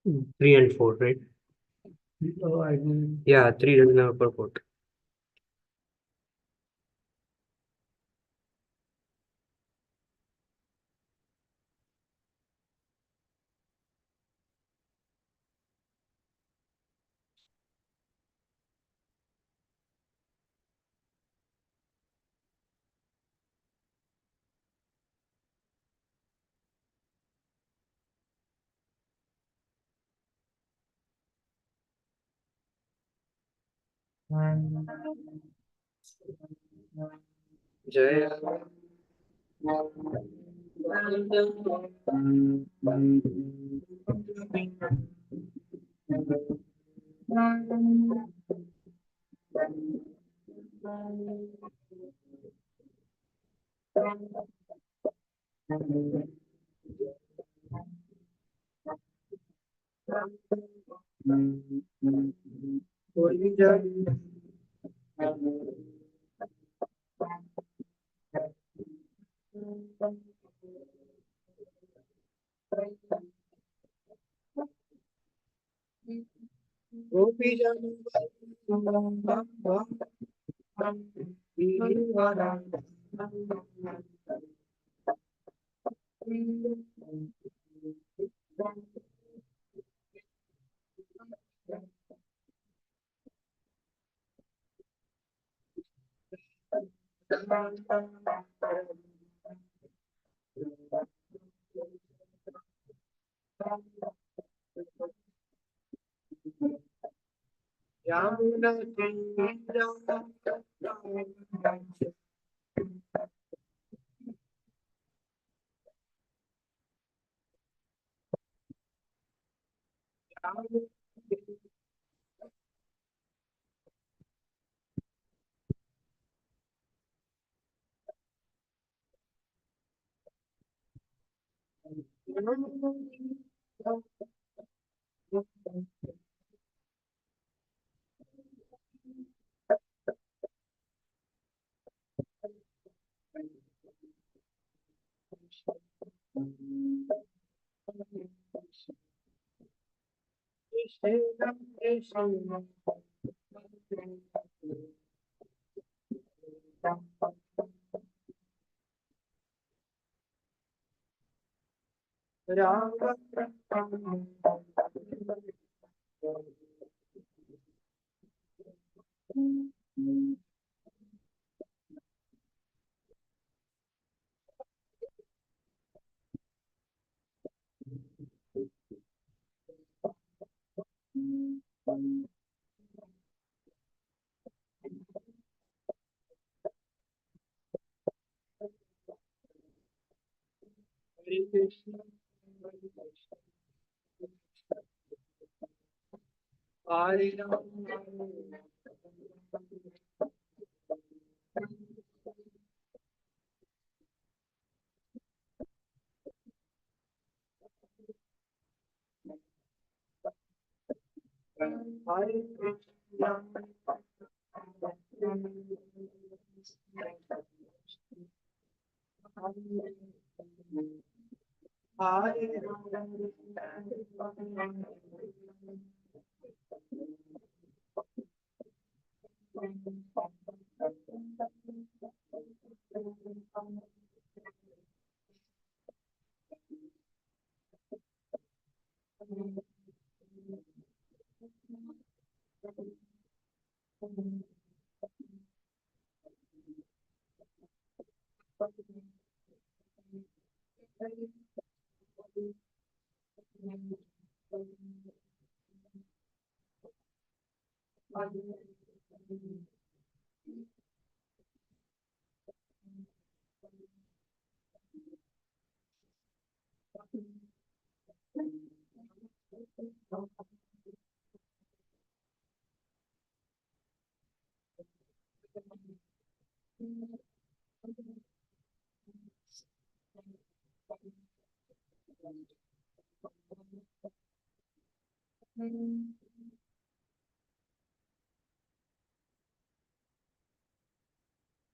Three and four, right? Oh, I didn't. Yeah, three doesn't have a purport. Jaya.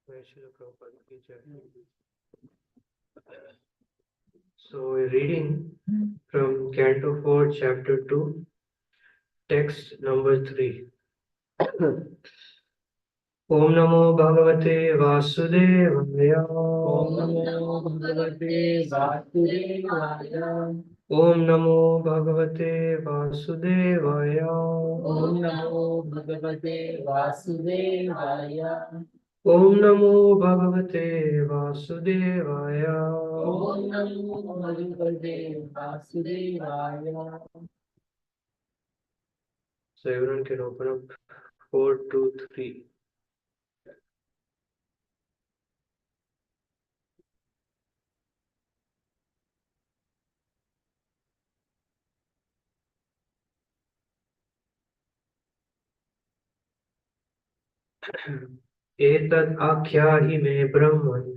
Where should I go for the future? So we're reading from Canto 4, Chapter 2, text number 3. Om Namo Bhagavate Vasudevaya. Om Namo Bhagavate Vasudevaya. Om Namo Bhagavate Vasudevaya. Om Namo Bhagavate Vasudevaya. Om Namo Bhagavate Vasudevaya. Om Namo Bhagavate Vasudevaya. So everyone can open up 4, 2, 3. एतद् आख्याहि मे ब्रह्मन्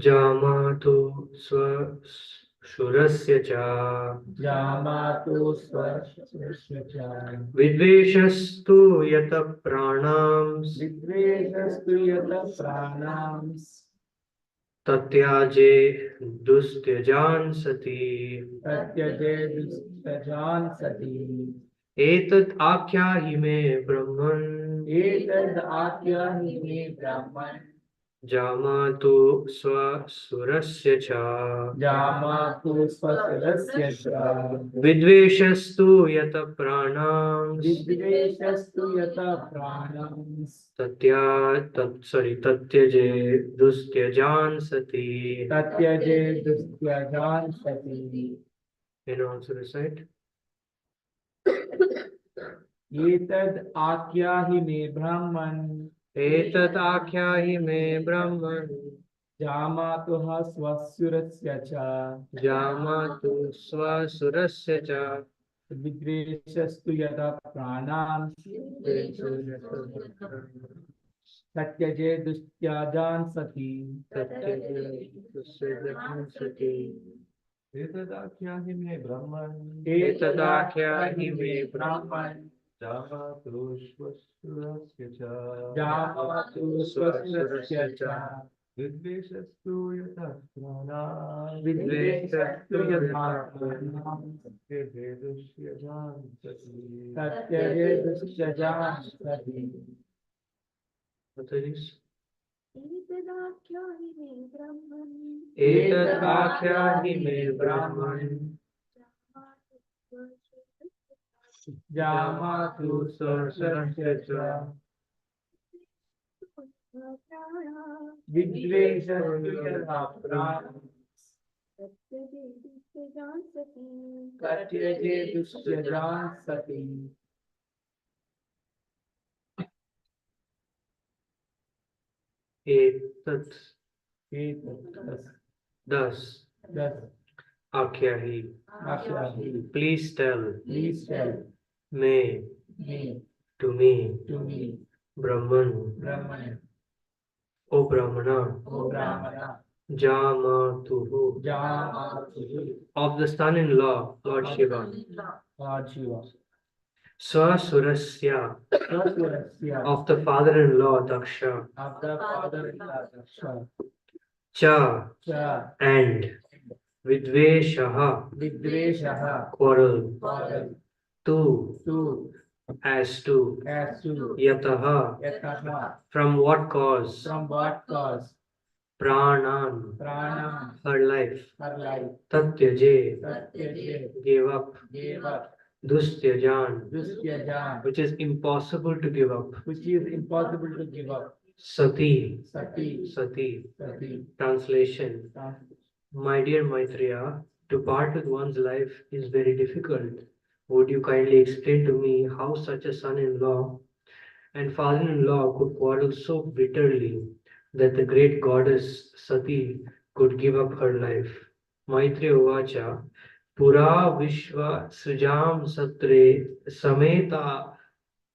जामातु स्वशुरस्य च Jamatu Swasya. विद्वेषस्तु यतः प्राणां Vidveshastu yata pranams. तत्याजे दुस्त्यजान् सति Tatyaje dustajan sati. एतत् आख्याहि मे ब्रह्मन् Etad akyani me Brahman. जामातु स्वसुरस्य च Jamatu swasarasya cha. विद्वेषस्तु यतः प्राणां Vidveshastu yata pranams. तत्यजे दुस्त्यजान् सति. Tatyaje dustyajan sati. And also recite. Etad akyahi me Brahman. एतत् आख्याहि मे ब्रह्मन् Jamatuha swasarasya cha. जामातु स्वसुरस्य च Vidveshastu yata pranams. Tatyaje dustyajan sati. तत्यजे दुस्त्यजान् सति. एतदाख्याहि मे ब्रह्मन्. एतदाख्याहि मे ब्रह्मन् जामातु स्वसुरस्य च. जामातु स्वसुरस्य च विद्वेषस्तु यतः प्राणान्. विद्वेषस्तु यतः तत्यजे दुष्यजान् सति. तत्यजे दुष्यजान् सति. What is this? एतदाख्याहि मे ब्रह्मन् एतदाख्याहि मे ब्रह्मन् जामातु स्वसुरस्य च. विद्वेषस्तु यतः प्राणान्. तत्यजे दुष्यजान् सति. एतत् Thus, thus आख्याहि. Please tell please tell me me to me to me, Brahman, Brahman, O Brahmana, O Brahmana, Jamatuhu, Jamatu, of the son-in-law Lord Shiva, Lord Shiva, Swasurasya, Swasurasya, of the father-in-law Daksha, of the father-in-law Daksha, Cha, Cha, and Vidveshaha, Vidveshaha, quarrel, quarrel, tu, as to Yataha, Yataha, from what cause, from what cause, Pranan, Pranam, her life, her life, Tatyaje, Tatyaje, gave up, Dustyajan, which is impossible to give up, which is impossible to give up, Sati, Sati, Sati. Sati. Translation. My dear Maitreya, to part with one's life is very difficult. Would you kindly explain to me how such a son-in-law and father-in-law could quarrel so bitterly that the great goddess Sati could give up her life? Maitreya Uvacha, Pura Vishwa Srijam Satre Sameta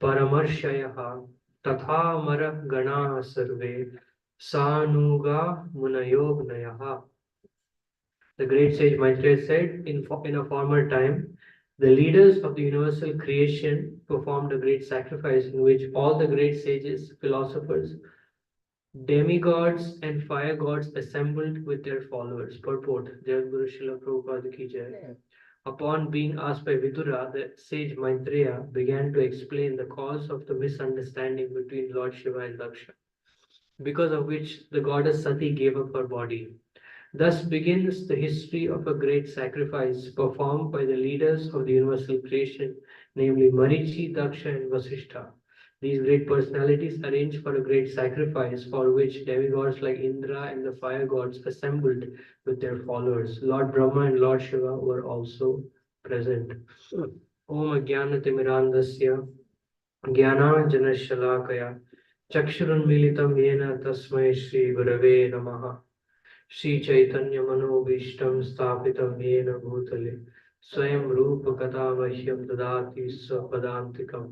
Paramarshaya Tatha Mara Gana Sarve Sanuga Munayognaya. The great sage Maitreya said, in a former time, the leaders of the universal creation performed a great sacrifice in which all the great sages, philosophers, Demigods and fire gods assembled with their followers. Purport: Jagadguru Srila Prabhupada ki jai. Upon being asked by Vidura, the sage Maitreya began to explain the cause of the misunderstanding between Lord Shiva and Daksha, because of which the goddess Sati gave up her body. Thus begins the history of a great sacrifice performed by the leaders of the universal creation, namely Marichi, Daksha, and Vasishtha. These great personalities arranged for a great sacrifice for which demigods like Indra and the fire gods assembled with their followers. Lord Brahma and Lord Shiva were also present. Om Ajnanatimirandasya Jnananjanashalakaya Chakshurunmilitam Yena Tasmai Shri Gurave Namaha Shri Chaitanya मनोभीष्टं स्थापितं येन भूतले स्वयं रूप कदा मह्यं ददाति स्वपदान्तिकं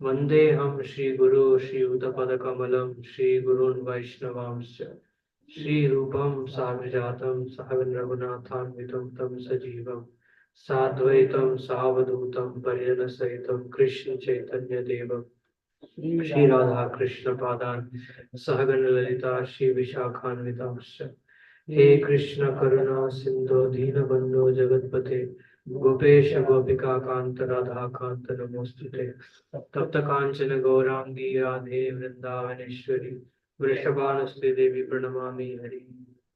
वन्देऽहं श्रीगुरो श्रीयुतपदकमलं श्रीगुरून् वैष्णवांश्च श्रीरूपं साग्रजातं सहगण रघुनाथान्वितं तं सजीवं साद्वैतं सावधूतं परिजनसहितं कृष्ण चैतन्य देवं श्री राधा कृष्ण पादान् सहगण ललिता श्री विशाखान्वितांश्च हे कृष्ण करुणा सिंधु दीनबंधो जगतपते गोपेश गोपिका कांत राधा कांत नमोस्तुते तप्त कांचन गौरांगी राधे वृंदावनेश्वरी वृषभानुस्ते देवी प्रणमामि हरि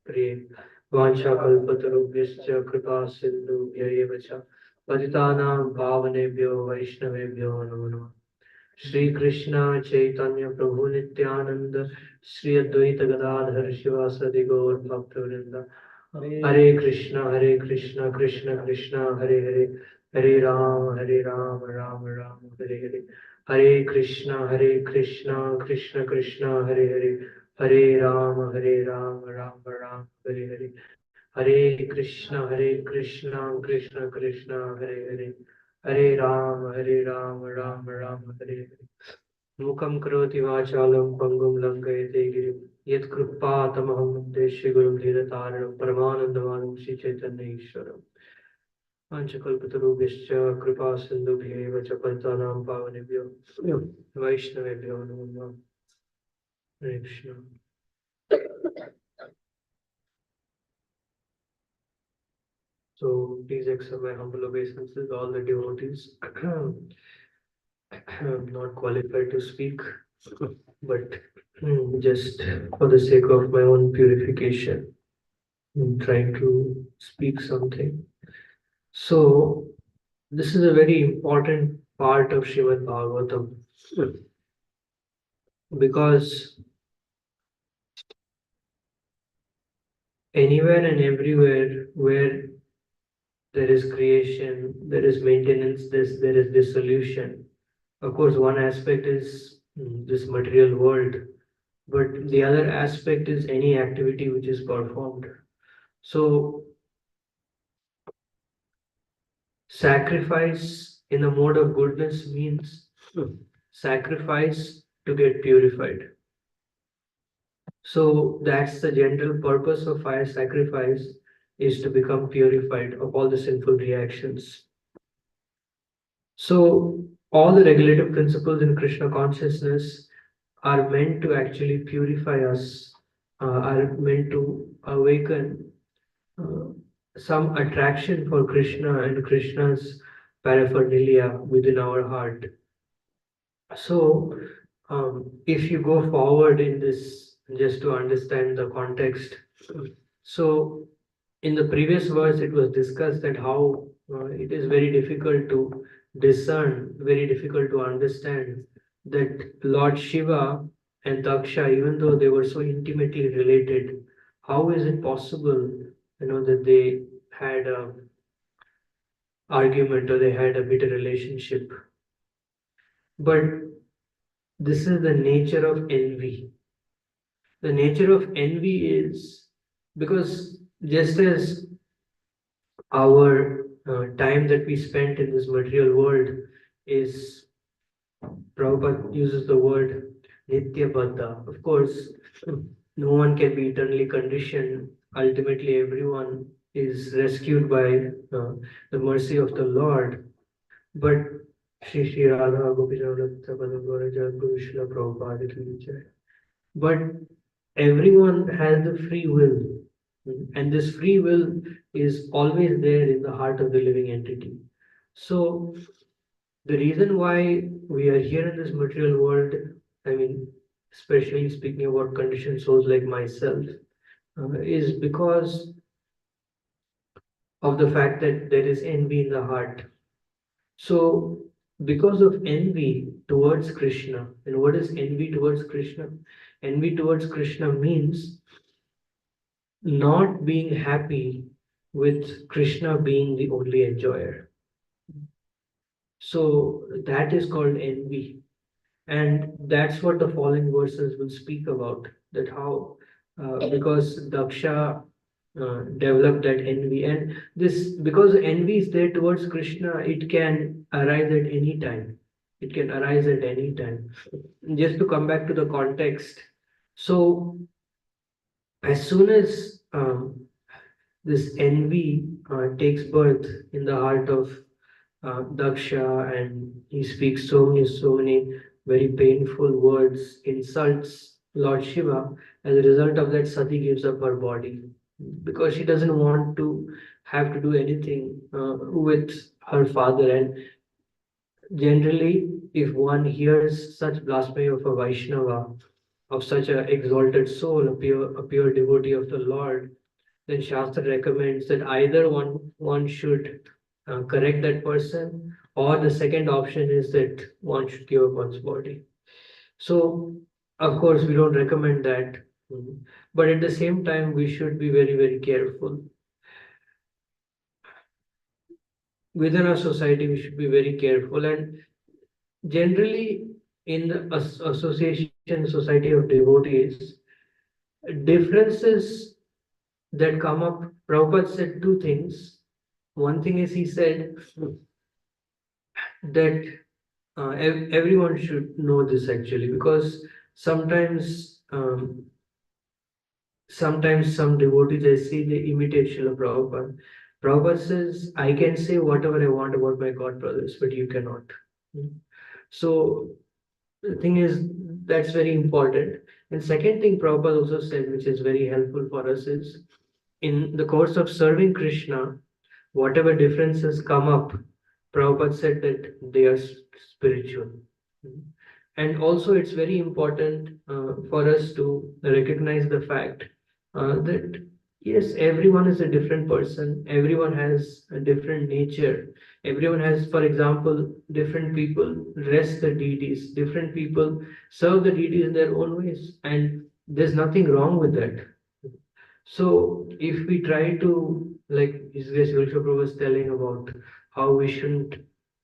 प्रिये वाञ्छाकल्पतरुभ्यश्च कृपा सिन्धुभ्यैव च पतितानां पावनेभ्यो वैष्णवेभ्यो नमो नमः श्री कृष्ण चैतन्य प्रभु नित्यानंद श्री अद्वैत गदाधर शिवासदि गौर भक्तवृंद हरे कृष्ण कृष्ण कृष्ण हरे हरे हरे राम राम राम हरे हरे हरे कृष्ण कृष्ण कृष्ण हरे हरे हरे राम राम राम हरे हरे हरे कृष्ण कृष्ण कृष्ण हरे हरे हरे राम राम हरे हरे मुखं करोति वाचालं पङ्गुं लङ्घयते गिरिं यत्कृपातमहं वन्दे श्रीगुरुं धीरतारिणं परमानन्दमानं श्रीचैतन्यईश्वरम् वाञ्छकल्पतरुभ्यश्च कृपा सिन्धुभ्यैव च पतितानां पावनेभ्यो वैष्णवेभ्यो नमो नमः हरे Krishna So please accept my humble obeisances, all the devotees. I'm not qualified to speak, but just for the sake of my own purification, I'm trying to speak something. So this is a very important part of Srimad Bhagavatam because anywhere and everywhere where there is creation, there is maintenance, there is dissolution. Of course, one aspect is this material world, but the other aspect is any activity which is performed. So, sacrifice in the mode of goodness means sacrifice to get purified. So, that's the general purpose of fire sacrifice, is to become purified of all the sinful reactions. So, all the regulative principles in Krishna consciousness are meant to actually purify us, are meant to awaken uh, some attraction for Krishna and Krishna's paraphernalia within our heart. So, if you go forward in this, just to understand the context, so in the previous verse, it was discussed that how it is very difficult to discern, very difficult to understand that Lord Shiva and Daksha, even though they were so intimately related, how is it possible, that they had a argument or they had a bitter relationship? But this is the nature of envy. The nature of envy is because just as our time that we spent in this material world is, Prabhupada uses the word Nitya Baddha. Of course, no one can be eternally conditioned. Ultimately, everyone is rescued by the mercy of the Lord. But Shri Shri Radha Gopinath Guru Srila Prabhupada ki jai. But everyone has the free will. And this free will is always there in the heart of the living entity. So the reason why we are here in this material world, I mean, especially speaking about conditioned souls like myself, is because of the fact that there is envy in the heart. So, because of envy towards Krishna, and what is envy towards Krishna? Envy towards Krishna means not being happy with Krishna being the only enjoyer. So, that is called envy. And that's what the following verses will speak about, that how, because Daksha developed that envy, and this, because envy is there towards Krishna, it can arise at any time. It can arise at any time. Just to come back to the context, so as soon as this envy takes birth in the heart of Daksha, and he speaks so many very painful words, insults Lord Shiva. As a result of that, Sati gives up her body because she doesn't want to have to do anything with her father. And generally, if one hears such blasphemy of a Vaishnava, of such an exalted soul, a pure devotee of the Lord, then Shastra recommends that either one should correct that person, or the second option is that one should give up one's body. So, of course, we don't recommend that. Mhm. But at the same time, we should be very careful. Within our society, we should be very careful. And generally, in the association society of devotees, differences that come up, Prabhupada said two things. One thing is, he said that everyone should know this actually, because sometimes sometimes some devotees, I see, they imitate Srila Prabhupada. Prabhupada says, I can say whatever I want about my God brothers, but you cannot. So the thing is, that's very important. And second thing Prabhupada also said, which is very helpful for us, is in the course of serving Krishna, whatever differences come up, Prabhupada said that they are spiritual. And also, it's very important for us to recognize the fact that yes, everyone is a different person, everyone has a different nature, everyone has, for example, different people rest the deities, different people serve the deities in their own ways, and there's nothing wrong with that. So if we try to, like His Grace Prabhu was telling about how we shouldn't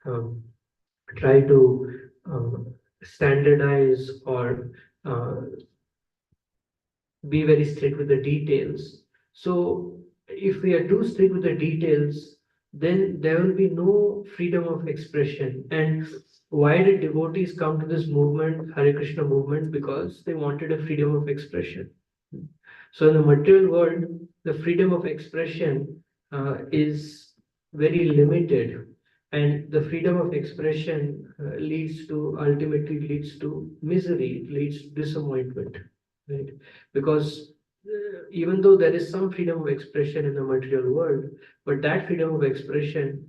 um, try to standardize or uh, be very strict with the details. So if we are too strict with the details, then there will be no freedom of expression. And why did devotees come to this movement, Hare Krishna movement? Because they wanted a freedom of expression. So in the material world, the freedom of expression is very limited, and the freedom of expression leads to, ultimately leads to misery, it leads to disappointment, right? Because even though there is some freedom of expression in the material world, but that freedom of expression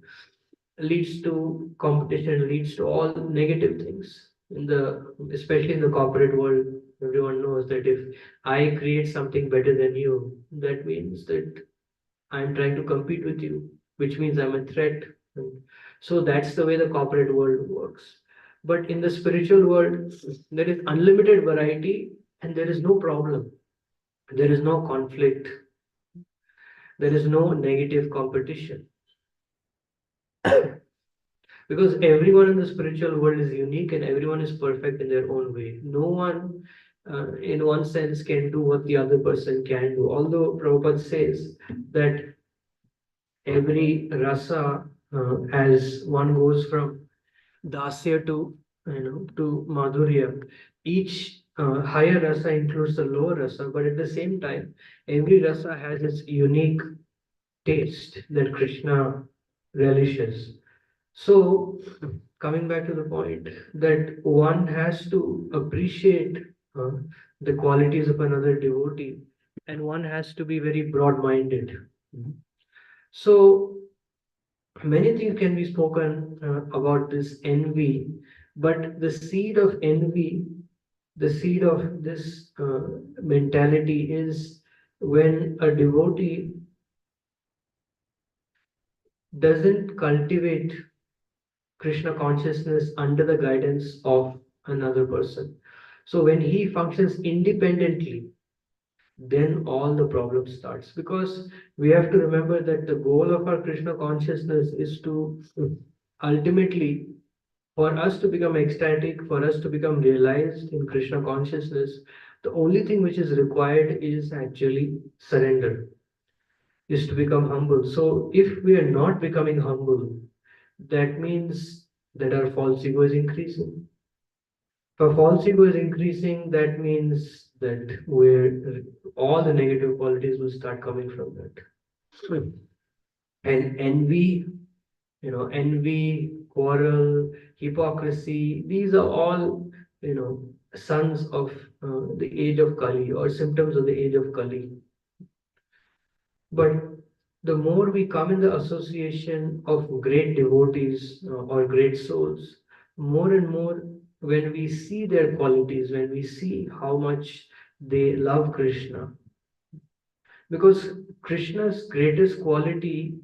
leads to competition, leads to all negative things. In the, especially in the corporate world, everyone knows that if I create something better than you, that means that I'm trying to compete with you, which means I'm a threat. So that's the way the corporate world works. But in the spiritual world, there is unlimited variety, and there is no problem. There is no conflict. There is no negative competition. Because everyone in the spiritual world is unique and everyone is perfect in their own way. No one, in one sense, can do what the other person can do. Although Prabhupada says that every rasa, as one goes from dasya to, to madhurya, each higher rasa includes the lower rasa, but at the same time, every rasa has its unique taste that Krishna relishes. So, coming back to the point that one has to appreciate uh, the qualities of another devotee, and one has to be very broad-minded. Mhm. So many things can be spoken about this envy, but the seed of envy, the seed of this mentality is when a devotee doesn't cultivate Krishna consciousness under the guidance of another person. So when he functions independently, then all the problem starts, because we have to remember that the goal of our Krishna consciousness is to ultimately, for us to become ecstatic, for us to become realized in Krishna consciousness, the only thing which is required is actually surrender, is to become humble. So if we are not becoming humble, that means that our false ego is increasing. If false ego is increasing, that means that we're all the negative qualities will start coming from that. Hmm. And envy, envy, quarrel, hypocrisy, these are all, sons of the age of Kali, or symptoms of the age of Kali. But the more we come in the association of great devotees or great souls, more and more, when we see their qualities, when we see how much they love Krishna, because Krishna's greatest quality,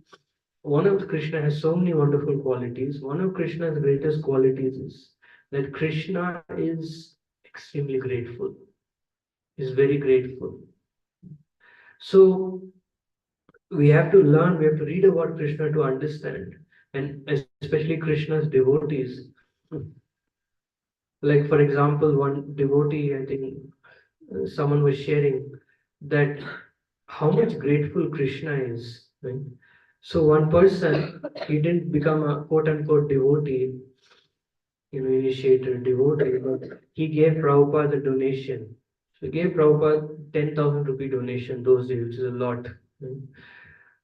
one of Krishna has so many wonderful qualities. One of Krishna's greatest qualities is that Krishna is extremely grateful, is very grateful. So we have to learn, we have to read about Krishna to understand, and especially Krishna's devotees. Like, for example, one devotee, I think someone was sharing that how much grateful Krishna is. Right? So, one person, he didn't become a quote unquote devotee, initiator, devotee, but he gave Prabhupada a donation. So, he gave Prabhupada 10,000 rupee donation those days, which is a lot. Right?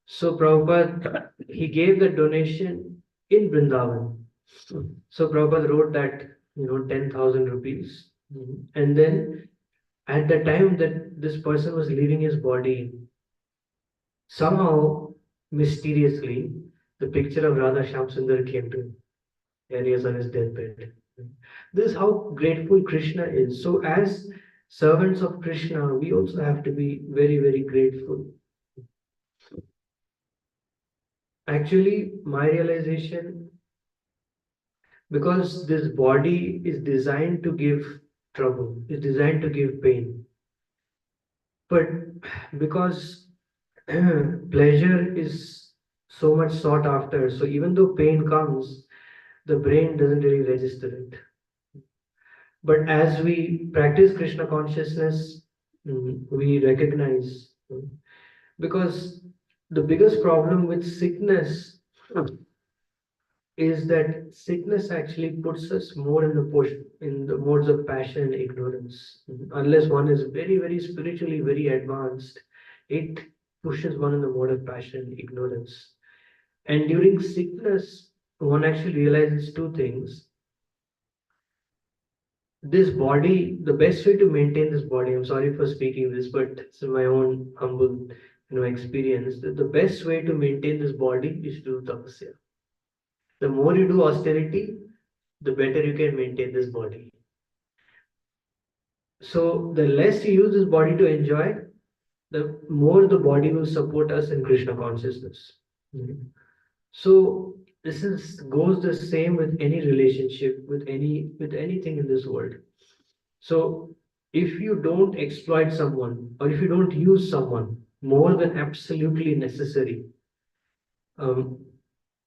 So Prabhupada, he gave the donation in Vrindavan. So Prabhupada wrote that, 10,000 rupees. And then at the time that this person was leaving his body, somehow, mysteriously, the picture of Radha Shyamsundar came to him, and he was on his deathbed. This is how grateful Krishna is. So as servants of Krishna, we also have to be very, very grateful. Actually, my realization, because this body is designed to give trouble, is designed to give pain, but because pleasure is so much sought after, so even though pain comes, the brain doesn't really register it. But as we practice Krishna consciousness, we recognize, because the biggest problem with sickness is that sickness actually puts us more in the push, in the modes of passion and ignorance. Unless one is very, very spiritually very advanced, it pushes one in the mode of passion and ignorance. And during sickness, one actually realizes two things. This body, the best way to maintain this body, I'm sorry for speaking this, but it's my own humble, experience. The best way to maintain this body is to do tapasya. The more you do austerity, the better you can maintain this body. So the less you use this body to enjoy, the more the body will support us in Krishna consciousness. Mhm. So this is goes the same with any relationship, with anything in this world. So if you don't exploit someone, or if you don't use someone more than absolutely necessary, um,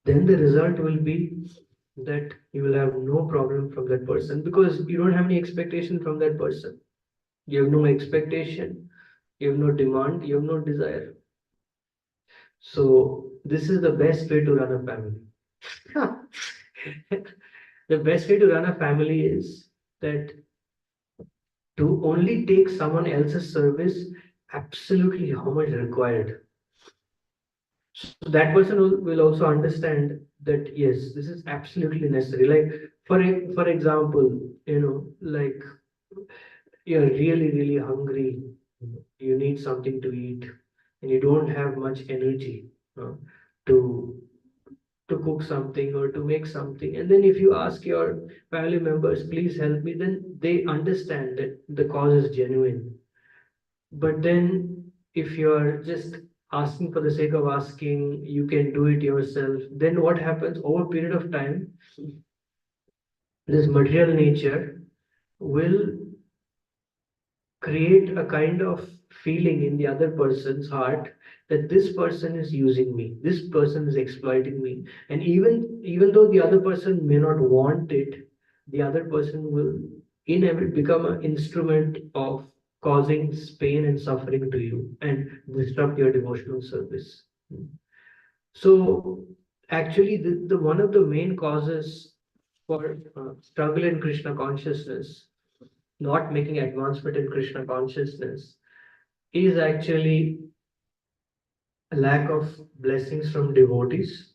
then the result will be that you will have no problem from that person, because you don't have any expectation from that person. You have no expectation, you have no demand, you have no desire. So this is the best way to run a family. The best way to run a family is that to only take someone else's service absolutely how much required. So that person will also understand that yes, this is absolutely necessary. Like for example, like you're really, really hungry, you need something to eat, and you don't have much energy uh, to to cook something or to make something. And then if you ask your family members, please help me, then they understand that the cause is genuine. But then if you're just asking for the sake of asking, you can do it yourself, then what happens over a period of time, this material nature will create a kind of feeling in the other person's heart that this person is using me, this person is exploiting me. And even though the other person may not want it, the other person will inevitably become an instrument of causing pain and suffering to you and disrupt your devotional service. So actually the one of the main causes for struggle in Krishna consciousness, not making advancement in Krishna consciousness, is actually a lack of blessings from devotees.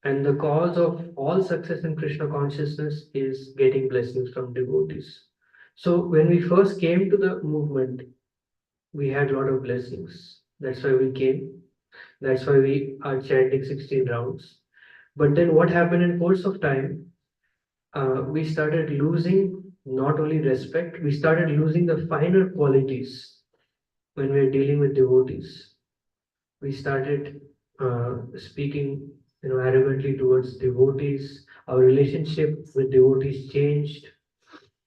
And the cause of all success in Krishna consciousness is getting blessings from devotees. So when we first came to the movement, we had a lot of blessings. That's why we came. That's why we are chanting 16 rounds. But then what happened in course of time, we started losing not only respect, we started losing the finer qualities when we are dealing with devotees. We started speaking, arrogantly towards devotees. Our relationship with devotees changed.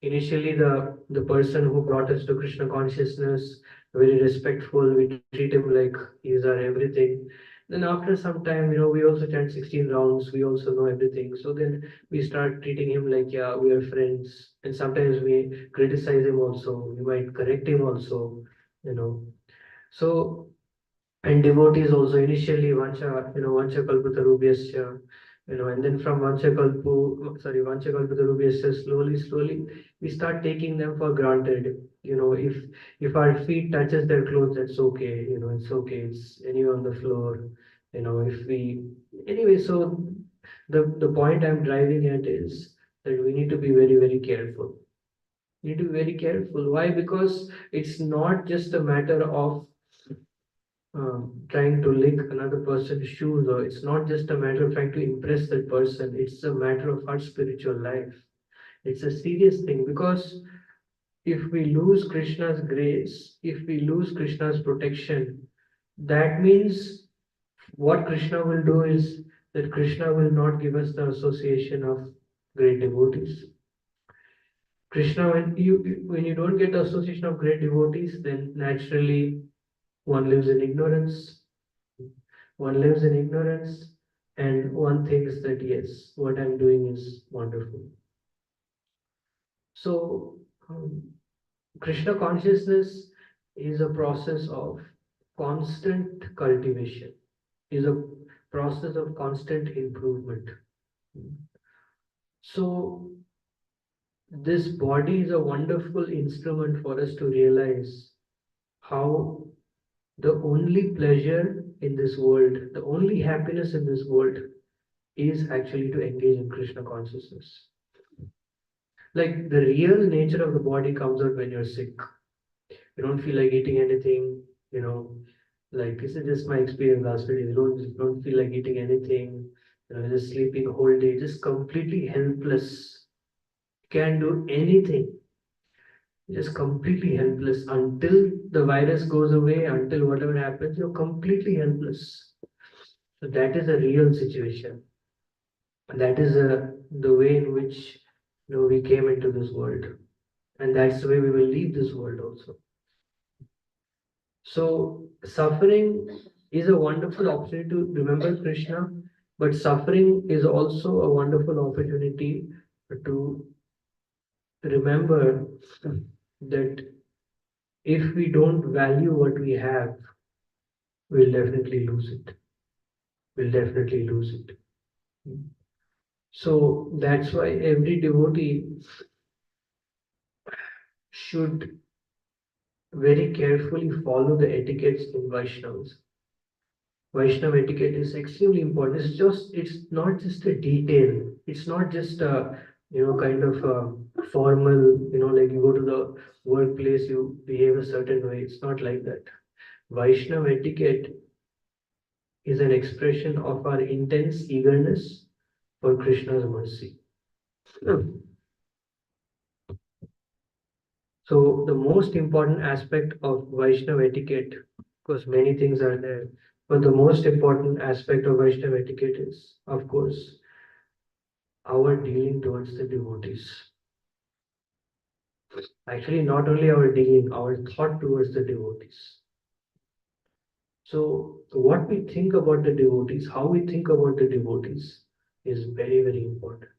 Initially, the person who brought us to Krishna consciousness, very respectful. We treat him like he is our everything. Then after some time, we also chant 16 rounds. We also know everything. So then we start treating him like, yeah, we are friends. And sometimes we criticize him also. We might correct him also. You know. So and devotees also initially vancha kalpatarubhyasya, and then from vancha kalpatarubhyasya, slowly we start taking them for granted. If our feet touches their clothes, that's okay. It's okay, it's anywhere on the floor. If we anyway. So the point I'm driving at is that we need to be very, very careful. We need to be very careful. Why? Because it's not just a matter of trying to lick another person's shoes, or it's not just a matter of trying to impress that person, it's a matter of our spiritual life. It's a serious thing, because if we lose Krishna's grace, if we lose Krishna's protection, that means what Krishna will do is that Krishna will not give us the association of great devotees. Krishna, when you don't get the association of great devotees, then naturally one lives in ignorance. One lives in ignorance, and one thinks that yes, what I'm doing is wonderful. So, Krishna consciousness is a process of constant cultivation, is a process of constant improvement. So, this body is a wonderful instrument for us to realize how the only pleasure in this world, the only happiness in this world is actually to engage in Krishna consciousness. Like the real nature of the body comes out when you're sick. You don't feel like eating anything, you know, like this is just my experience last week. You don't feel like eating anything, just sleeping the whole day, just completely helpless. Can't do anything. Just completely helpless until the virus goes away, until whatever happens, you're completely helpless. So that is a real situation. That is the way in which we came into this world, and that's the way we will leave this world also. So suffering is a wonderful opportunity to remember Krishna, but suffering is also a wonderful opportunity to remember that if we don't value what we have, we'll definitely lose it. We'll definitely lose it. So that's why every devotee should very carefully follow the etiquettes in Vaishnavas. Vaishnava etiquette is extremely important. It's not just a detail. It's not just a kind of formal, like you go to the workplace, you behave a certain way. It's not like that. Vaishnav etiquette is an expression of our intense eagerness for Krishna's mercy. So the most important aspect of Vaishnav etiquette, because many things are there, but the most important aspect of Vaishnav etiquette is, of course, our dealing towards the devotees. Actually, not only our dealing, our thought towards the devotees. So what we think about the devotees, how we think about the devotees is very, very important.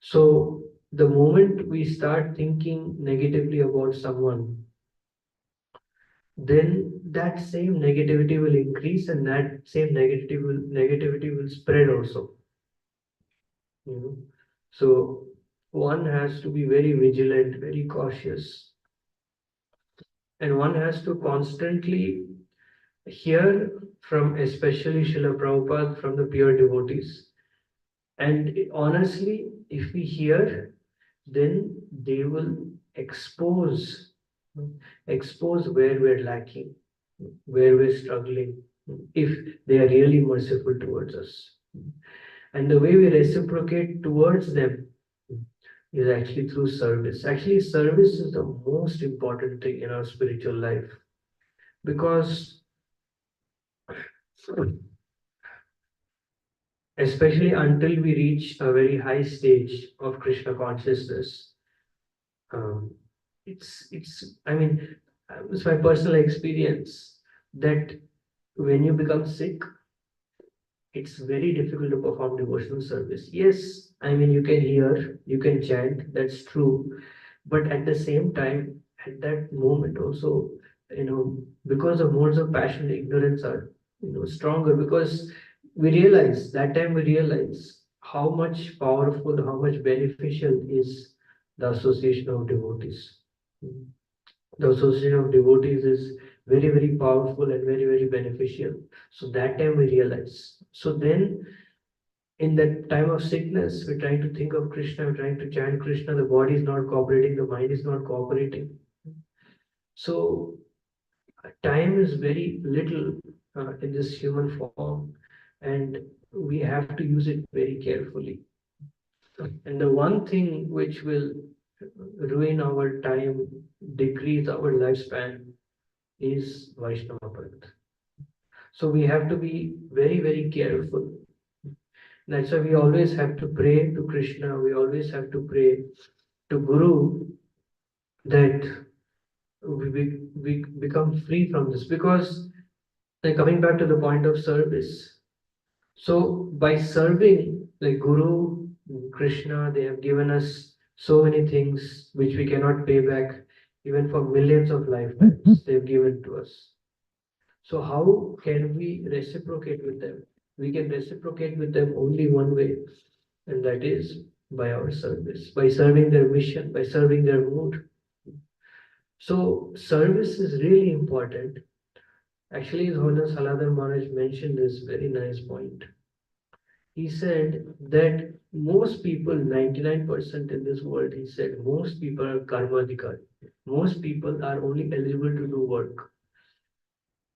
So the moment we start thinking negatively about someone, then that same negativity will increase and that same negativity will spread also. You know? So one has to be very vigilant, very cautious, and one has to constantly hear from especially Srila Prabhupada, from the pure devotees. And honestly, if we hear, then they will expose expose where we're lacking, where we're struggling, if they are really merciful towards us. And the way we reciprocate towards them is actually through service. Actually, service is the most important thing in our spiritual life, because especially until we reach a very high stage of Krishna consciousness, um, I mean, it's my personal experience that when you become sick, it's very difficult to perform devotional service. Yes, I mean, you can hear, you can chant, that's true. But at the same time, at that moment also, because the modes of passion, ignorance are, stronger, because we realize how much powerful, how much beneficial is the association of devotees. The association of devotees is very, very powerful and very, very beneficial. So that time we realize. So then in that time of sickness, we're trying to think of Krishna, we're trying to chant Krishna, the body is not cooperating, the mind is not cooperating. So time is very little in this human form, and we have to use it very carefully. And the one thing which will ruin our time, decrease our lifespan, is Vaishnava Bharat. So we have to be very, very careful. That's why we always have to pray to Krishna, we always have to pray to Guru that we become free from this. Because, like, coming back to the point of service, so by serving, like Guru, Krishna, they have given us so many things which we cannot pay back, even for millions of lifetimes they've given to us. So how can we reciprocate with them? We can reciprocate with them only one way, and that is by our service, by serving their mission, by serving their mood. So service is really important. Actually, His Holiness Haladhar Maharaj mentioned this very nice point. He said that most people, 99% in this world, he said, most people are karma adhikari. Most people are only eligible to do work.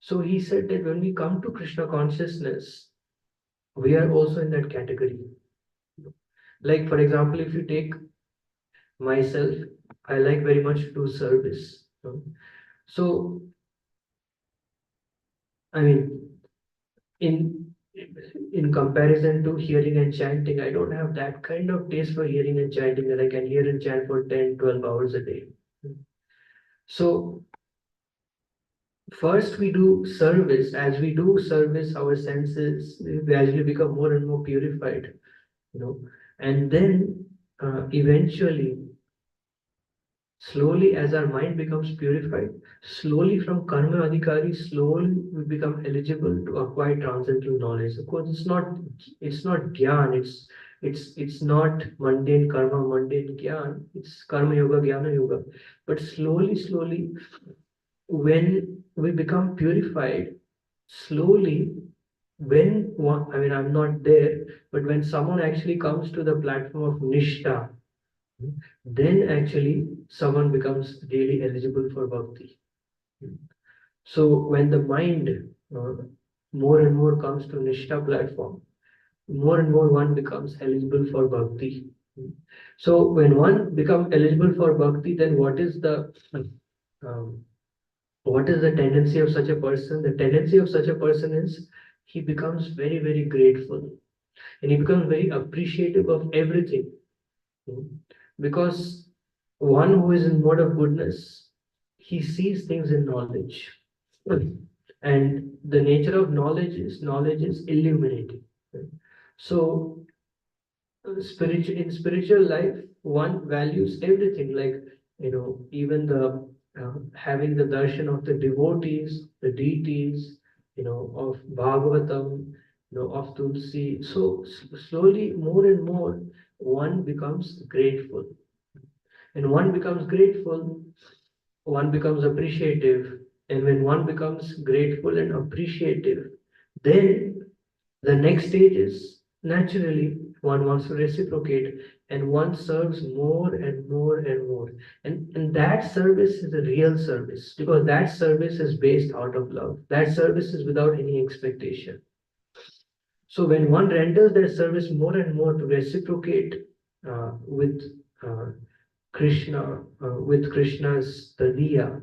So he said that when we come to Krishna consciousness, we are also in that category. Like, for example, if you take myself, I like very much to do service. So, I mean, in in comparison to hearing and chanting, I don't have that kind of taste for hearing and chanting that I can hear and chant for 10, 12 hours a day. So first we do service. As we do service, our senses gradually become more and more purified, and then eventually, slowly, as our mind becomes purified, slowly from karma adhikari, slowly we become eligible to acquire transcendental knowledge. Of course, it's not gyan, it's not mundane karma, mundane gyan, it's karma yoga, jnana yoga. But slowly, when we become purified, slowly, when one, I mean, I'm not there, But when someone actually comes to the platform of Nishta, then actually someone becomes really eligible for bhakti. So when the mind more and more comes to Nishta platform, more and more one becomes eligible for bhakti. So when one becomes eligible for bhakti, then um, what is the tendency of such a person? The tendency of such a person is he becomes very, very grateful and he becomes very appreciative of everything. Because one who is in mode of goodness, he sees things in knowledge. And the nature of knowledge is illuminating. So spiritual in spiritual life, one values everything, like even the having the darshan of the devotees, the deities, of Bhagavatam, of Tulsi. So slowly, more and more, one becomes grateful, and one becomes grateful, one becomes appreciative, and when one becomes grateful and appreciative, then the next stage is naturally one wants to reciprocate and one serves more and more and more. And that service is a real service because that service is based out of love. That service is without any expectation. So when one renders their service more and more to reciprocate with uh, with Krishna's tadiya,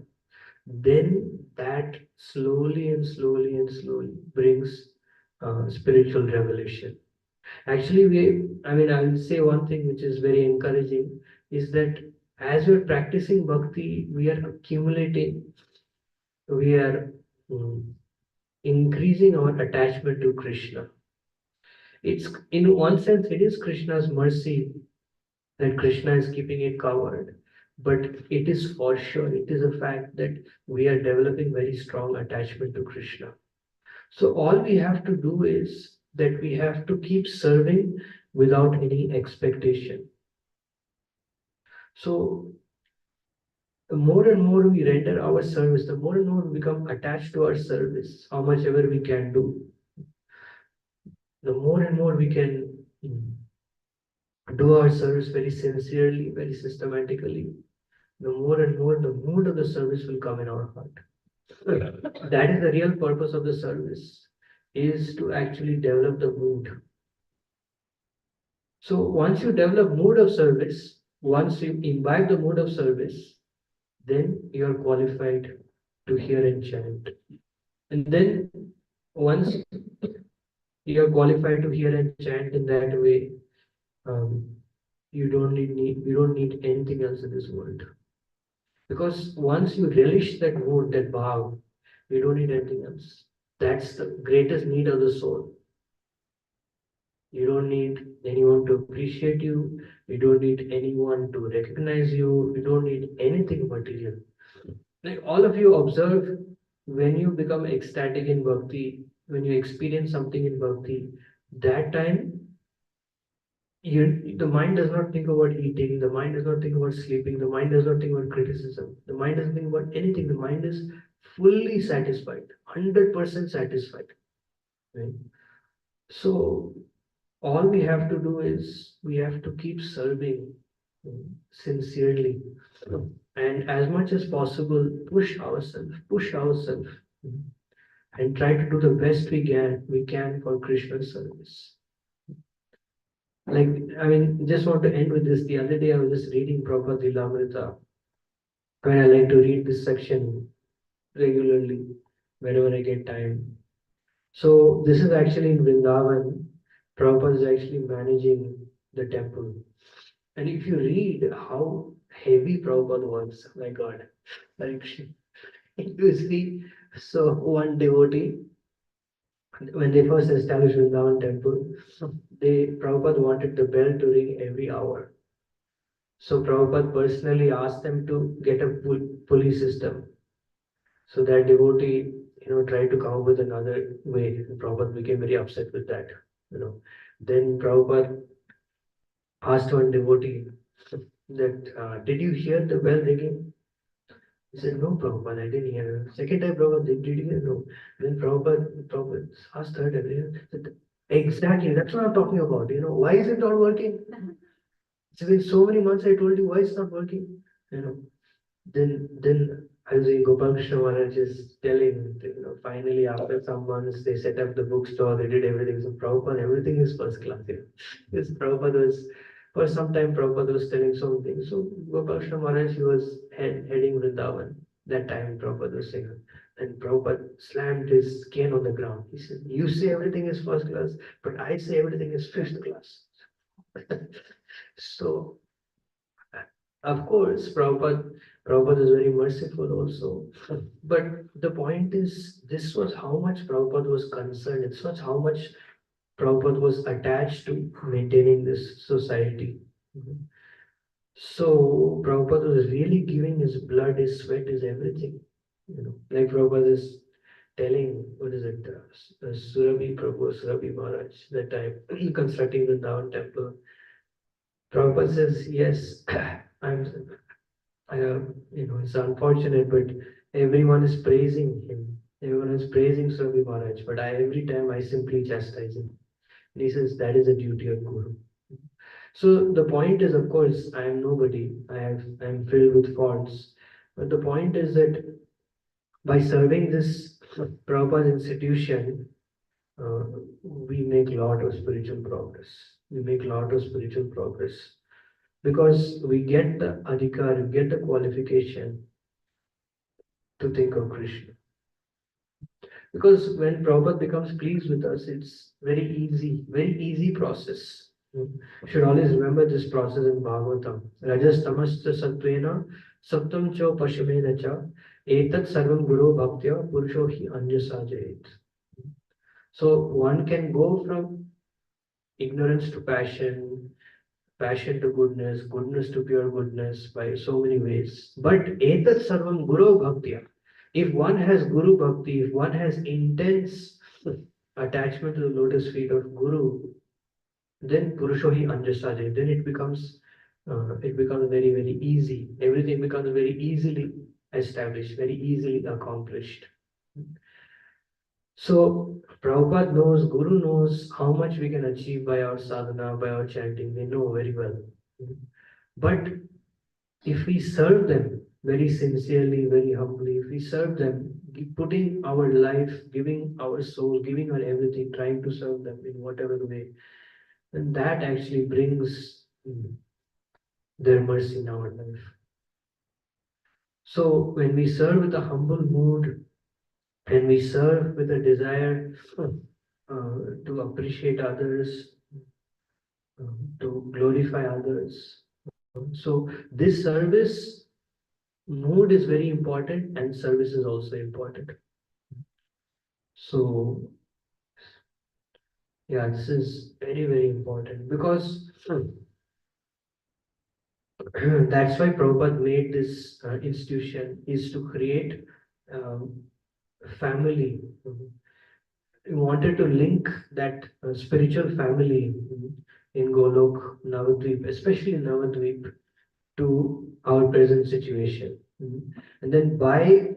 then that slowly and slowly and slowly brings spiritual revelation. Actually, I will say one thing which is very encouraging is that as we're practicing bhakti, we are accumulating, we are increasing our attachment to Krishna. It's in one sense, it is Krishna's mercy that Krishna is keeping it covered. But it is for sure, it is a fact that we are developing very strong attachment to Krishna. So all we have to do is that we have to keep serving without any expectation. So the more and more we render our service, the more and more we become attached to our service, how much ever we can do, the more and more we can do our service very sincerely, very systematically, the more and more the mood of the service will come in our heart. That is the real purpose of the service, is to actually develop the mood. So once you develop mood of service, once you imbibe the mood of service, then you are qualified to hear and chant. And then once you are qualified to hear and chant in that way, um, you don't need anything else in this world. Because once you relish that mood, that bhav, you don't need anything else. That's the greatest need of the soul. You don't need anyone to appreciate you. You don't need anyone to recognize you. You don't need anything material. Like all of you observe, when you become ecstatic in bhakti, when you experience something in bhakti, that time the mind does not think about eating, the mind does not think about sleeping, the mind does not think about criticism, the mind doesn't think about anything. The mind is fully satisfied, 100% satisfied. Right? So all we have to do is we have to keep serving sincerely, and as much as possible push ourselves, and try to do the best we can for Krishna's service. Like, just want to end with this. The other day I was just reading Prabhupada Lilamrita, when I like to read this section regularly whenever I get time. So this is actually in Vrindavan. Prabhupada is actually managing the temple. And if you read how heavy Prabhupada was, my God, like you see, so one devotee, when they first established Vrindavan temple, Prabhupada wanted the bell to ring every hour. So Prabhupada personally asked them to get a pulley system. So that devotee, tried to come up with another way. And Prabhupada became very upset with that. Then Prabhupada asked one devotee that, did you hear the bell ringing? He said, no, Prabhupada, I didn't hear. Second time, Prabhupada, did you hear? No. Then Prabhupada asked third time, said, Exactly, that's what I'm talking about. Why is it not working? It's been so many months. I told you why it's not working. You know, then I was in Gopal Krishna Maharaj is telling, finally after some months they set up the bookstore, they did everything. So Prabhupada, everything is first class. Yes, Prabhupada was, for some time Prabhupada was telling something. So Gopal Krishna Maharaj, he was heading Vrindavan. That time Prabhupada was saying. And Prabhupada slammed his cane on the ground. He said, "You say everything is first class, but I say everything is fifth class." So of course, Prabhupada is very merciful also. But the point is, this was how much Prabhupada was concerned. It's not how much Prabhupada was attached to maintaining this society. Mhm. So Prabhupada was really giving his blood, his sweat, his everything. Like Prabhupada is telling, what is it, Surabhi Prabhu, Surabhi Maharaj, that time constructing the Vrindavan temple. Prabhupada says, yes, I'm it's unfortunate, but everyone is praising him. Everyone is praising Swami Maharaj, but every time I simply chastise him. And he says that is a duty of Guru. So the point is, of course, I am nobody. I am filled with faults. But the point is that by serving this Prabhupada institution, uh, we make a lot of spiritual progress. We make a lot of spiritual progress because we get the adhikar, we get the qualification to think of Krishna. Because when Prabhupada becomes pleased with us, it's very easy process. You should always remember this process in Bhagavatam. Rajas tamascha sattvena saptam cho pashimena cha etat sarvam guru bhaktya purusho hi anyasa jayet. So one can go from ignorance to passion, passion to goodness, goodness to pure goodness by so many ways. But etat sarvam guru bhaktya. If one has guru bhakti, if one has intense attachment to the lotus feet of Guru, then Purushohi Anjasaje, then it becomes very easy. Everything becomes very easily established, very easily accomplished. So Prabhupada knows, Guru knows how much we can achieve by our sadhana, by our chanting. They know very well. But if we serve them very sincerely, very humbly, if we serve them, putting our life, giving our soul, giving our everything, trying to serve them in whatever way, then that actually brings their mercy in our life. So when we serve with a humble mood and we serve with a desire to appreciate others, to glorify others, so this service mood is very important and service is also important. So yeah, this is very important because that's why Prabhupada made this institution is to create um, family. He wanted to link that spiritual family in Golok, Navadvip, especially Navadvip, to our present situation. And then by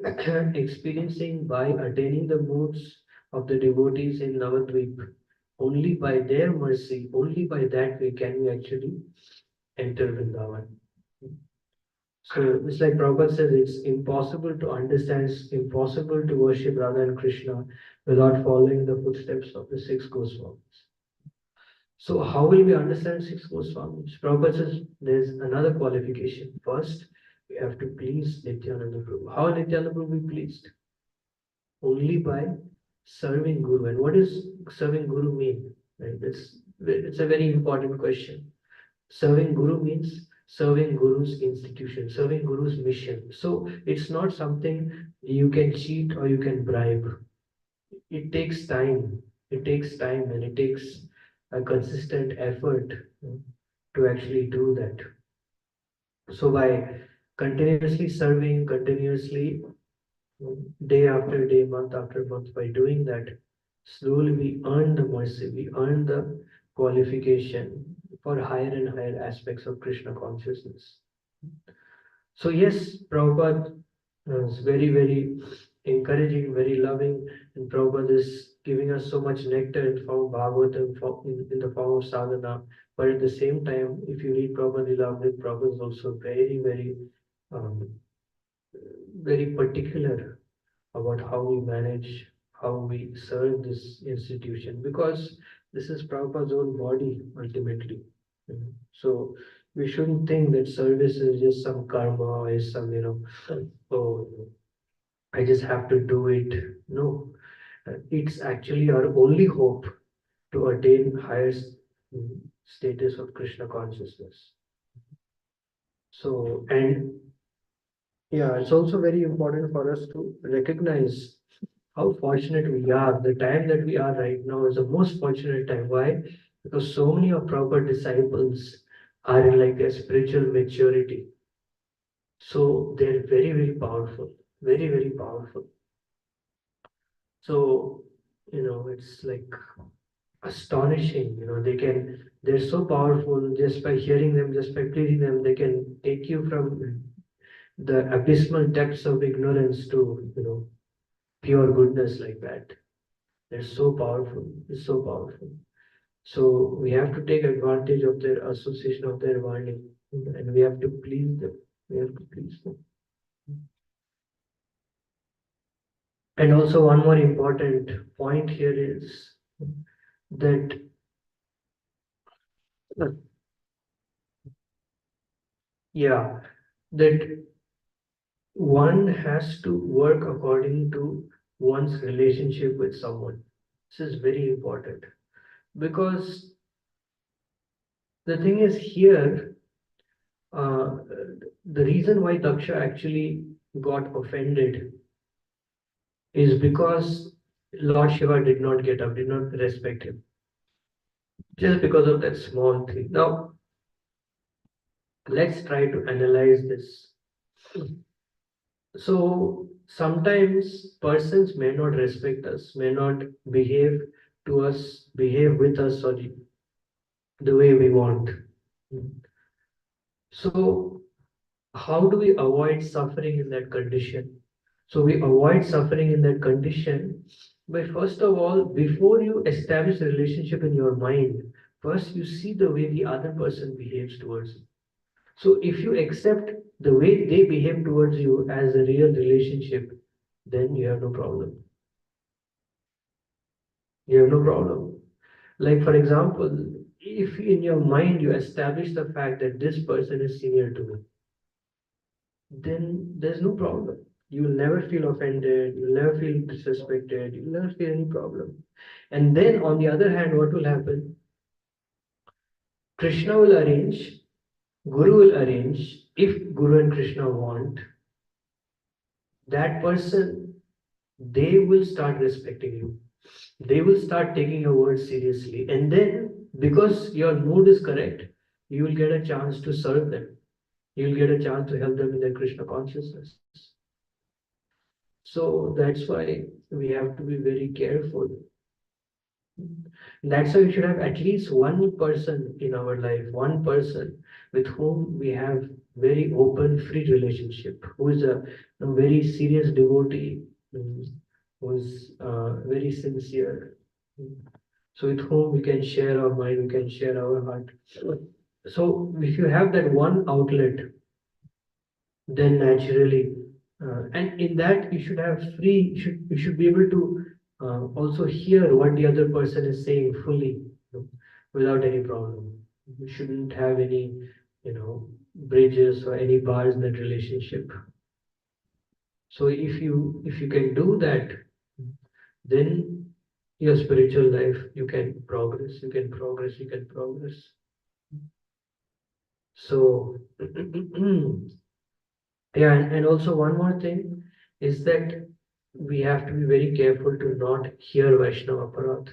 experiencing, by attaining the moods of the devotees in Navadvip, only by their mercy, only by that way can we actually enter Vrindavan. So it's like Prabhupada says, it's impossible to understand, it's impossible to worship Radha and Krishna without following the footsteps of the six Goswamis. So how will we understand six Goswamis? Prabhupada says there's another qualification. First, we have to please Nityananda Prabhu. How Nityananda Prabhu will be pleased? Only by serving Guru. And what does serving Guru mean? Right? It's a very important question. Serving Guru means serving Guru's institution, serving Guru's mission. So it's not something you can cheat or you can bribe. It takes time. It takes time and it takes a consistent effort to actually do that. So by continuously serving, continuously day after day, month after month, by doing that, slowly we earn the mercy, we earn the qualification for higher and higher aspects of Krishna consciousness. So yes, Prabhupada is very encouraging, very loving, and Prabhupada is giving us so much nectar in the form of Bhagavatam, in the form of sadhana. But at the same time, if you read Prabhupada Lilamrit, Prabhupada is also um, very particular about how we manage, how we serve this institution, because this is Prabhupada's own body ultimately. So we shouldn't think that service is just some karma or is some, oh, I just have to do it. No, it's actually our only hope to attain higher status of Krishna consciousness. So, and yeah, it's also very important for us to recognize how fortunate we are. The time that we are right now is the most fortunate time. Why? Because so many of proper disciples are in like a spiritual maturity. So they're very, very powerful, very, very powerful. So, it's like astonishing. They're so powerful just by hearing them, just by pleasing them, they can take you from the abysmal depths of ignorance to, pure goodness like that. They're so powerful. It's so powerful. So we have to take advantage of their association, of their warning, and we have to please them. We have to please them. And also one more important point here is that yeah, that one has to work according to one's relationship with someone. This is very important because the thing is here, uh, the reason why Daksha actually got offended is because Lord Shiva did not get up, did not respect him, just because of that small thing. Now, let's try to analyze this. So, sometimes persons may not respect us, may not behave to us, behave with us, sorry, the way we want. So, how do we avoid suffering in that condition? So we avoid suffering in that condition by, first of all, before you establish a relationship in your mind, first you see the way the other person behaves towards you. So if you accept the way they behave towards you as a real relationship, then you have no problem. You have no problem. Like, for example, if in your mind you establish the fact that this person is senior to me, then there's no problem. You'll never feel offended, you'll never feel disrespected, you'll never feel any problem. And then on the other hand, what will happen? Krishna will arrange, Guru will arrange, if Guru and Krishna want, that person, they will start respecting you. They will start taking your words seriously. And then, because your mood is correct, you will get a chance to serve them. You'll get a chance to help them in their Krishna consciousness. So that's why we have to be very careful. That's why we should have at least one person in our life, one person with whom we have very open, free relationship, who is a very serious devotee, who is very sincere. So with whom we can share our mind, we can share our heart. So if you have that one outlet, then naturally, and in that you should have free, you should be able to also hear what the other person is saying fully, without any problem. You shouldn't have any, bridges or any bars in that relationship. So if you can do that, then your spiritual life, you can progress, you can progress, you can progress. So yeah, and also one more thing is that we have to be very careful to not hear Vaishnava Aparadh.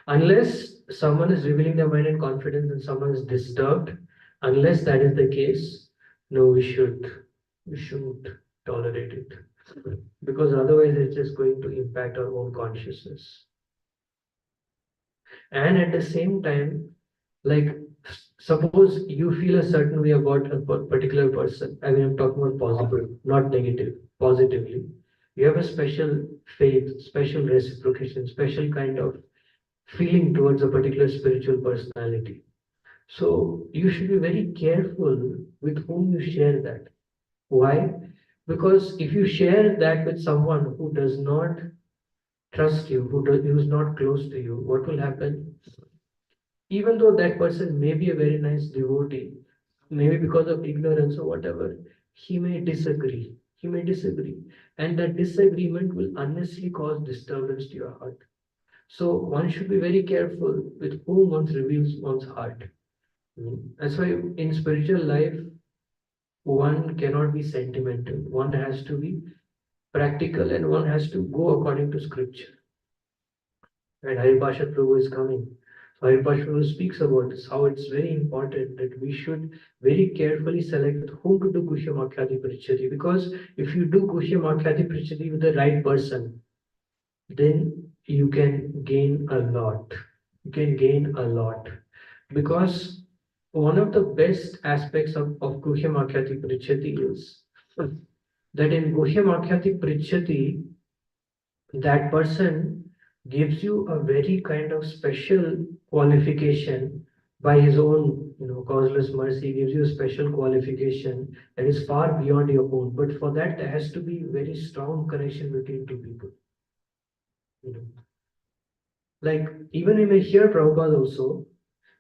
Unless someone is revealing their mind in confidence and someone is disturbed, unless that is the case, no, we shouldn't tolerate it. Because otherwise it's just going to impact our own consciousness. And at the same time, like, suppose you feel a certain way about a particular person. I mean, I'm talking about positive, not negative, positively. You have a special faith, special reciprocation, special kind of feeling towards a particular spiritual personality. So you should be very careful with whom you share that. Why? Because if you share that with someone who does not trust you, who is not close to you, what will happen? Even though that person may be a very nice devotee, maybe because of ignorance or whatever, he may disagree. He may disagree. And that disagreement will unnecessarily cause disturbance to your heart. So one should be very careful with whom one reveals one's heart. That's why in spiritual life, one cannot be sentimental. One has to be practical and one has to go according to scripture. And Haripasha Prabhu is coming. So Haripasha Prabhu speaks about this, how it's very important that we should very carefully select with whom to do Guhya Makhyati Parichati. Because if you do Guhya Makhyati Parichati with the right person, then you can gain a lot. You can gain a lot. Because one of the best aspects of Guhya Makhyati Parichati is that in Guhya Makhyati Parichati, that person gives you a very kind of special qualification by his own, causeless mercy, gives you a special qualification that is far beyond your own. But for that, there has to be very strong connection between two people. You know, like even we may hear Prabhupada also,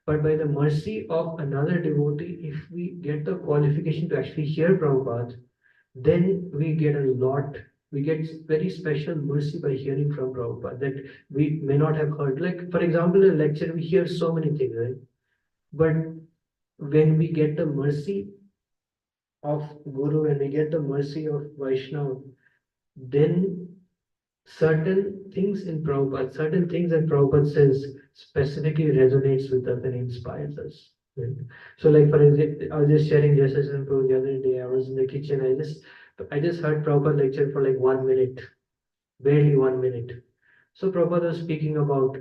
but by the mercy of another devotee, if we get the qualification to actually hear Prabhupada, then we get a lot. We get very special mercy by hearing from Prabhupada that we may not have heard. Like, for example, in a lecture, we hear so many things, right? But when we get the mercy of Guru, when we get the mercy of Vaishnava, then certain things in Prabhupada, certain things that Prabhupada says specifically resonates with us and inspires us. Right? So, like for example, I was just sharing just as Prabhu the other day. I was in the kitchen. I just heard Prabhupada lecture for like 1 minute, barely 1 minute. So Prabhupada is speaking about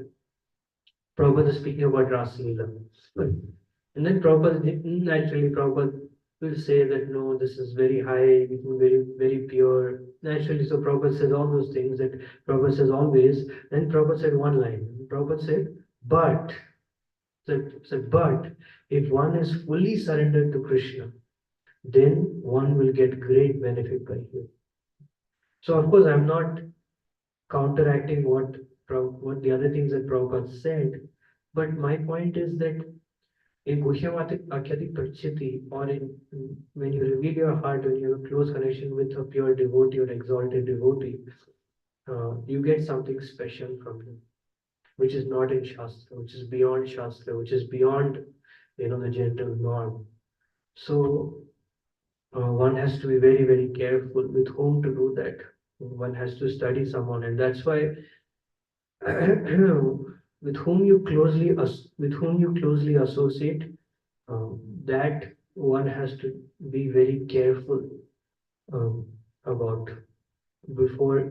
Rasa Leela. And then Prabhupada, naturally, Prabhupada will say that no, this is very high, very, very pure. Naturally, so Prabhupada says all those things that Prabhupada says always. Then Prabhupada said one line. Prabhupada said, but if one is fully surrendered to Krishna, then one will get great benefit by him. So of course, I'm not counteracting what the other things that Prabhupada said, but my point is that in Guhyamati Akhyati Prachiti, or when you reveal your heart, when you have a close connection with a pure devotee or exalted devotee, you get something special from him, which is not in Shastra, which is beyond Shastra, which is beyond the general norm. So one has to be very, very careful with whom to do that. One has to study someone, and that's why with whom you closely associate, that one has to be very careful um, about before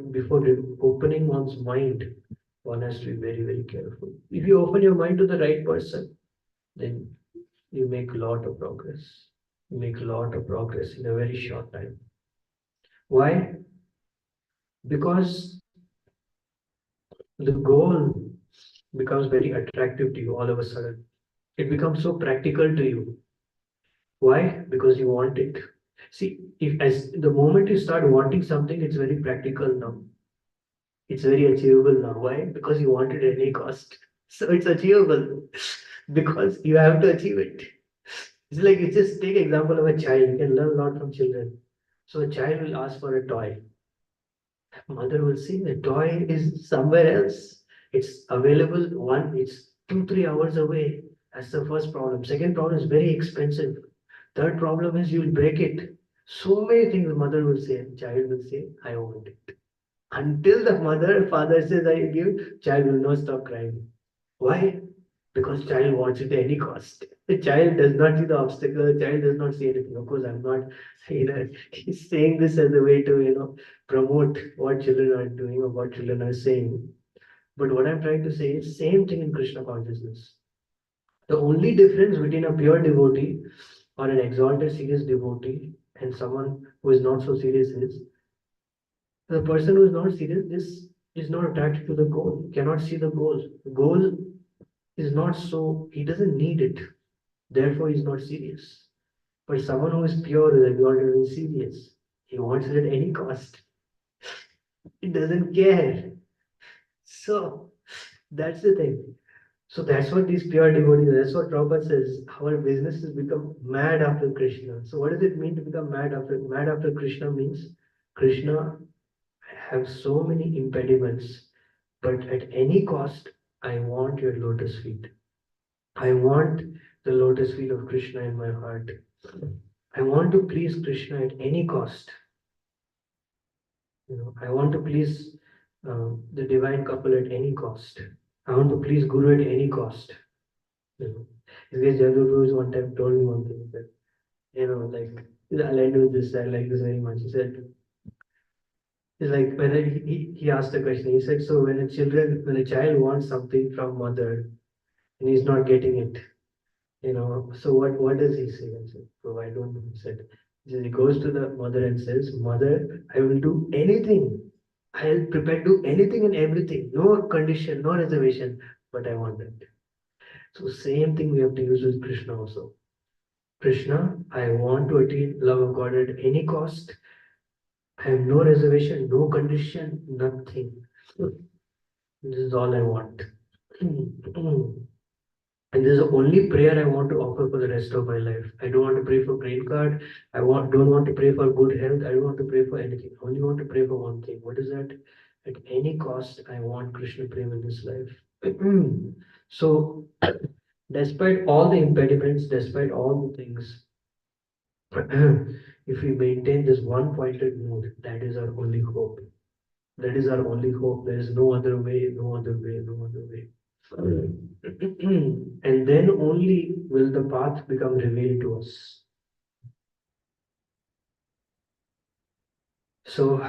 opening one's mind. One has to be very, very careful. If you open your mind to the right person, then you make a lot of progress. You make a lot of progress in a very short time. Why? Because the goal becomes very attractive to you all of a sudden. It becomes so practical to you. Why? Because you want it. See, if as the moment you start wanting something, it's very practical now. It's very achievable now. Why? Because you want it at any cost. So it's achievable because you have to achieve it. It's like you just take example of a child. You can learn a lot from children. So a child will ask for a toy. Mother will say the toy is somewhere else. It's available it's 2-3 hours away. That's the first problem. Second problem is very expensive. Third problem is you'll break it. So many things the mother will say, child will say, I want it. Until the mother, father says, I give, child will not stop crying. Why? Because child wants it at any cost. The child does not see the obstacle, the child does not see anything. Of course, I'm not, he's saying this as a way to, promote what children are doing or what children are saying. But what I'm trying to say is same thing in Krishna consciousness. The only difference between a pure devotee or an exalted serious devotee and someone who is not so serious is The person who is not serious is not attracted to the goal, cannot see the goal. The goal is not so, he doesn't need it, therefore he's not serious. But someone who is pure is not serious. He wants it at any cost. He doesn't care. So that's the thing. So that's what these pure devotees, that's what Prabhupada says. Our business has become mad after Krishna. So what does it mean to become mad after? Mad after Krishna means Krishna have so many impediments, but at any cost, I want your lotus feet. I want the lotus feet of Krishna in my heart. I want to please Krishna at any cost. I want to please the divine couple at any cost. I want to please Guru at any cost. Because Jaguru one time told me one thing that, like, I like this, I like this very much. He said, it's like when he asked a question, he said, so when a child wants something from mother and he's not getting it, so what does he say? I said, oh, I don't know. He goes to the mother and says, Mother, I will do anything. I'll prepare to do anything and everything. No condition, no reservation, but I want it. So same thing we have to use with Krishna also. Krishna, I want to attain love of God at any cost. I have no reservation, no condition, nothing. This is all I want. And this is the only prayer I want to offer for the rest of my life. I don't want to pray for green card. Don't want to pray for good health. I don't want to pray for anything. I only want to pray for one thing. What is that? At any cost, I want Krishna Prem in this life. So, despite all the impediments, despite all the things, if we maintain this one-pointed mood, that is our only hope. That is our only hope. There is no other way, no other way, no other way. And then only will the path become revealed to us. So,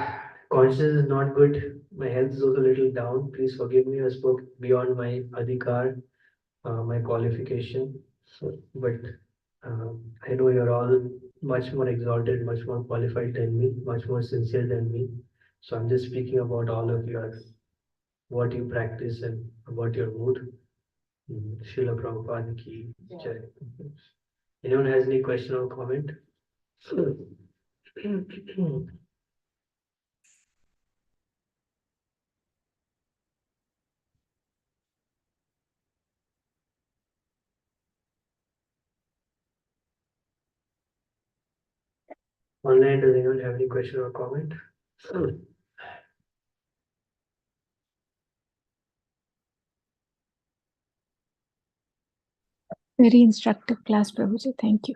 consciousness is not good. My health is also a little down. Please forgive me. I spoke beyond my adhikar, my qualification. But I know you're all much more exalted, much more qualified than me, much more sincere than me. So I'm just speaking about all of your what you practice and about your mood. Srila Prabhupada ki jai. Anyone has any question or comment? Online, does anyone have any question or comment? Very instructive class, Prabhuji. Thank you.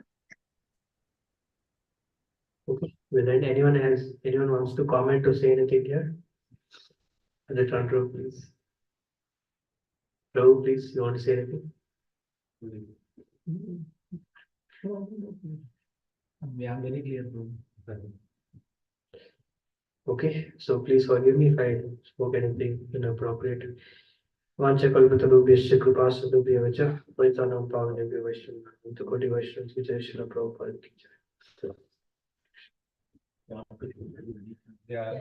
Okay. Well, then anyone wants to comment or say anything here? The front row, please. Prabhu, please, you want to say anything? Yeah, I'm very clear, bro. Okay, so please forgive me if I spoke anything inappropriate. Vanchakalpatarubhyascha kripasindubhya vacha paitanam pavanebhyo vaishnavim tukoti vaishnavim ki jai Srila Prabhupada ki jai. Yeah.